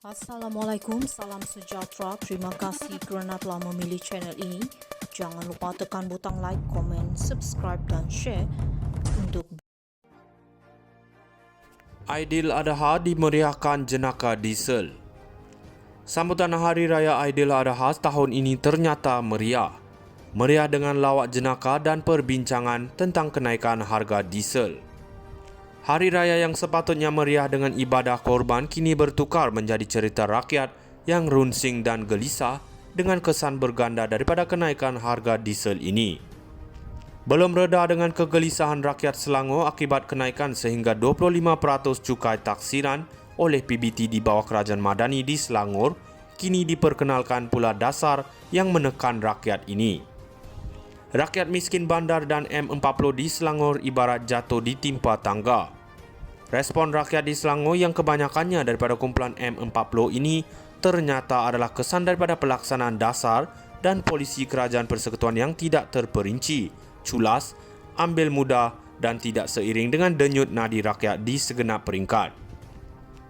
Assalamualaikum, salam sejahtera. Terima kasih kerana telah memilih channel ini. Jangan lupa tekan butang like, komen, subscribe dan share untuk Aidiladha dimeriahkan jenaka diesel. Sambutan Hari Raya Aidiladha tahun ini ternyata meriah. Meriah dengan lawak jenaka dan perbincangan tentang kenaikan harga diesel. Hari Raya yang sepatutnya meriah dengan ibadah korban kini bertukar menjadi cerita rakyat yang runsing dan gelisah dengan kesan berganda daripada kenaikan harga diesel ini. Belum reda dengan kegelisahan rakyat Selangor akibat kenaikan sehingga 25% cukai taksiran oleh PBT di bawah Kerajaan Madani di Selangor, kini diperkenalkan pula dasar yang menekan rakyat ini. Rakyat miskin bandar dan M40 di Selangor ibarat jatuh ditimpa tangga. Respon rakyat di Selangor yang kebanyakannya daripada kumpulan M40 ini ternyata adalah kesan daripada pelaksanaan dasar dan polisi kerajaan persekutuan yang tidak terperinci, culas, ambil mudah dan tidak seiring dengan denyut nadi rakyat di segenap peringkat.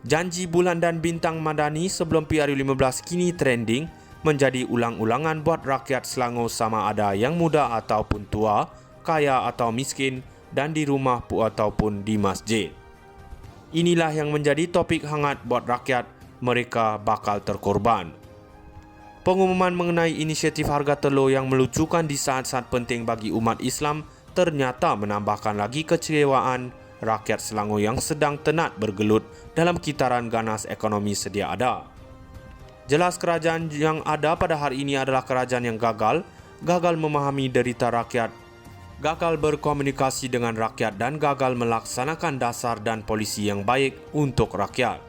Janji bulan dan bintang Madani sebelum PRU15 kini trending menjadi ulang-ulangan buat rakyat Selangor sama ada yang muda ataupun tua, kaya atau miskin dan di rumah ataupun di masjid. Inilah yang menjadi topik hangat buat rakyat, mereka bakal terkorban. Pengumuman mengenai inisiatif harga telur yang melucukan di saat-saat penting bagi umat Islam ternyata menambahkan lagi kecewaan rakyat Selangor yang sedang tenat bergelut dalam kitaran ganas ekonomi sedia ada. Jelas kerajaan yang ada pada hari ini adalah kerajaan yang gagal memahami derita rakyat, gagal berkomunikasi dengan rakyat dan gagal melaksanakan dasar dan polisi yang baik untuk rakyat.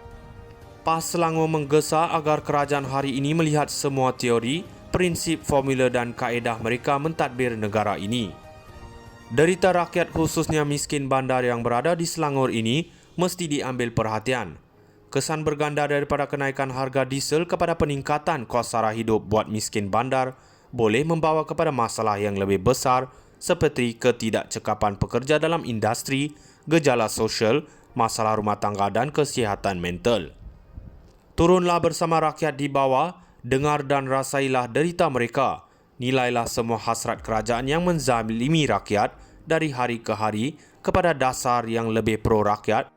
PAS Selangor menggesa agar kerajaan hari ini melihat semua teori, prinsip, formula dan kaedah mereka mentadbir negara ini. Derita rakyat khususnya miskin bandar yang berada di Selangor ini mesti diambil perhatian. Kesan berganda daripada kenaikan harga diesel kepada peningkatan kos sara hidup buat miskin bandar boleh membawa kepada masalah yang lebih besar seperti ketidakcekapan pekerja dalam industri, gejala sosial, masalah rumah tangga dan kesihatan mental. Turunlah bersama rakyat di bawah, dengar dan rasailah derita mereka. Nilailah semua hasrat kerajaan yang menzalimi rakyat dari hari ke hari kepada dasar yang lebih pro-rakyat,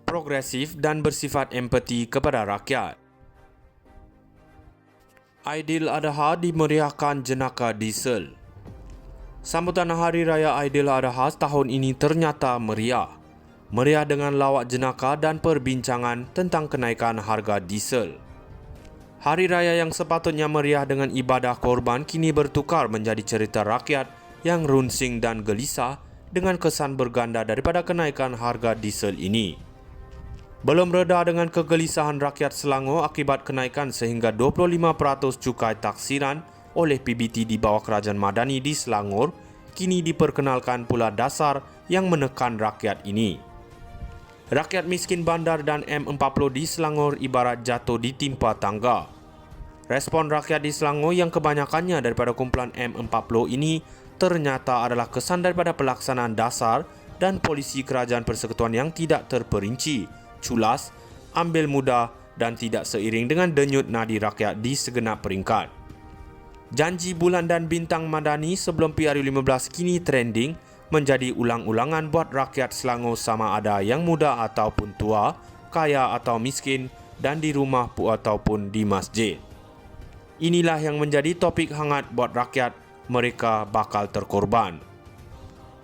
progresif dan bersifat empati kepada rakyat. Aidiladha dimeriahkan jenaka diesel. Sambutan Hari Raya Aidiladha tahun ini ternyata meriah. Meriah dengan lawak jenaka dan perbincangan tentang kenaikan harga diesel. Hari Raya yang sepatutnya meriah dengan ibadah korban kini bertukar menjadi cerita rakyat yang runsing dan gelisah dengan kesan berganda daripada kenaikan harga diesel ini. Belum reda dengan kegelisahan rakyat Selangor akibat kenaikan sehingga 25% cukai taksiran oleh PBT di bawah Kerajaan Madani di Selangor, kini diperkenalkan pula dasar yang menekan rakyat ini. Rakyat miskin bandar dan M40 di Selangor ibarat jatuh ditimpa tangga. Respon rakyat di Selangor yang kebanyakannya daripada kumpulan M40 ini ternyata adalah kesan daripada pelaksanaan dasar dan polisi kerajaan persekutuan yang tidak terperinci, culas, ambil mudah dan tidak seiring dengan denyut nadi rakyat di segenap peringkat. Janji bulan dan bintang Madani sebelum PRU15 kini trending menjadi ulang-ulangan buat rakyat Selangor sama ada yang muda ataupun tua, kaya atau miskin dan di rumah ataupun di masjid. Inilah yang menjadi topik hangat buat rakyat, mereka bakal terkorban.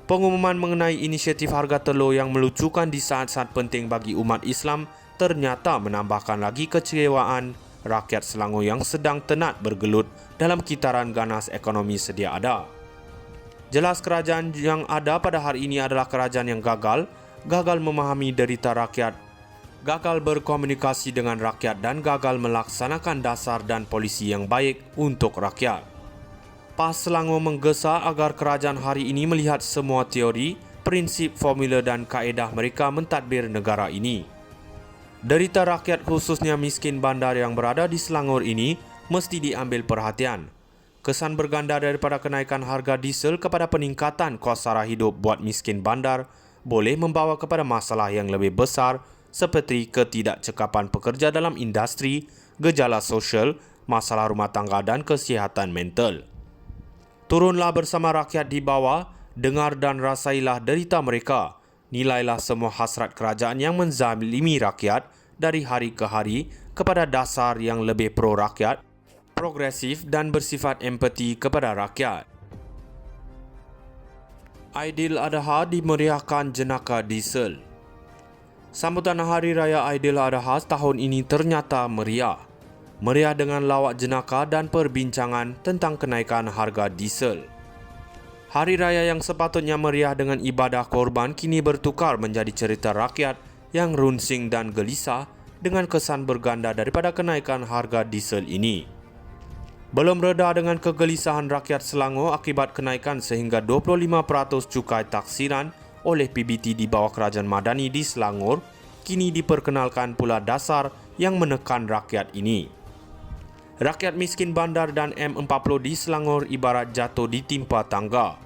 Pengumuman mengenai inisiatif harga telur yang melucukan di saat-saat penting bagi umat Islam ternyata menambahkan lagi kecewaan rakyat Selangor yang sedang tenat bergelut dalam kitaran ganas ekonomi sedia ada. Jelas kerajaan yang ada pada hari ini adalah kerajaan yang gagal memahami derita rakyat, gagal berkomunikasi dengan rakyat dan gagal melaksanakan dasar dan polisi yang baik untuk rakyat. PAS Selangor menggesa agar kerajaan hari ini melihat semua teori, prinsip, formula dan kaedah mereka mentadbir negara ini. Derita rakyat khususnya miskin bandar yang berada di Selangor ini mesti diambil perhatian. Kesan berganda daripada kenaikan harga diesel kepada peningkatan kos sara hidup buat miskin bandar boleh membawa kepada masalah yang lebih besar seperti ketidakcekapan pekerja dalam industri, gejala sosial, masalah rumah tangga dan kesihatan mental. Turunlah bersama rakyat di bawah, dengar dan rasailah derita mereka. Nilailah semua hasrat kerajaan yang menzalimi rakyat dari hari ke hari kepada dasar yang lebih pro-rakyat, progresif dan bersifat empati kepada rakyat. Aidiladha dimeriahkan jenaka diesel. Sambutan Hari Raya Aidiladha tahun ini ternyata meriah. Meriah dengan lawak jenaka dan perbincangan tentang kenaikan harga diesel. Hari Raya yang sepatutnya meriah dengan ibadah korban kini bertukar menjadi cerita rakyat yang runsing dan gelisah dengan kesan berganda daripada kenaikan harga diesel ini. Belum reda dengan kegelisahan rakyat Selangor akibat kenaikan sehingga 25% cukai taksiran oleh PBT di bawah Kerajaan Madani di Selangor, kini diperkenalkan pula dasar yang menekan rakyat ini. Rakyat miskin bandar dan M40 di Selangor ibarat jatuh ditimpa tangga.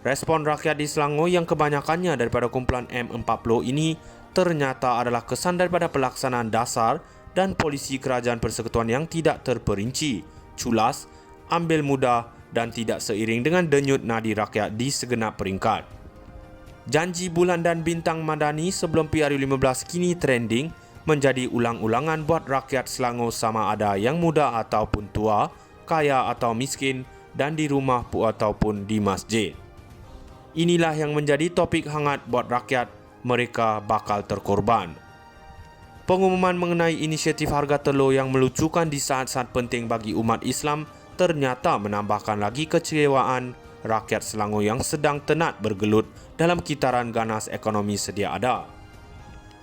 Respon rakyat di Selangor yang kebanyakannya daripada kumpulan M40 ini ternyata adalah kesan daripada pelaksanaan dasar dan polisi kerajaan persekutuan yang tidak terperinci, culas, ambil mudah dan tidak seiring dengan denyut nadi rakyat di segenap peringkat. Janji bulan dan bintang Madani sebelum PRU15 kini trending menjadi ulang-ulangan buat rakyat Selangor sama ada yang muda ataupun tua, kaya atau miskin dan di rumah ataupun di masjid. Inilah yang menjadi topik hangat buat rakyat, mereka bakal terkorban. Pengumuman mengenai inisiatif harga telur yang melucukan di saat-saat penting bagi umat Islam ternyata menambahkan lagi kecewaan rakyat Selangor yang sedang tenat bergelut dalam kitaran ganas ekonomi sedia ada.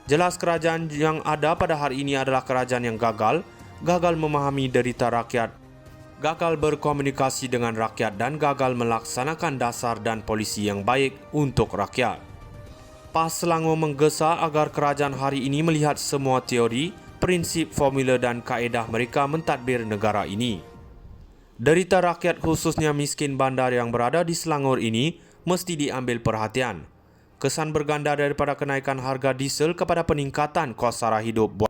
Jelas kerajaan yang ada pada hari ini adalah kerajaan yang gagal memahami derita rakyat, gagal berkomunikasi dengan rakyat dan gagal melaksanakan dasar dan polisi yang baik untuk rakyat. PAS Selangor menggesa agar kerajaan hari ini melihat semua teori, prinsip, formula dan kaedah mereka mentadbir negara ini. Derita rakyat khususnya miskin bandar yang berada di Selangor ini mesti diambil perhatian. Kesan berganda daripada kenaikan harga diesel kepada peningkatan kos sara hidup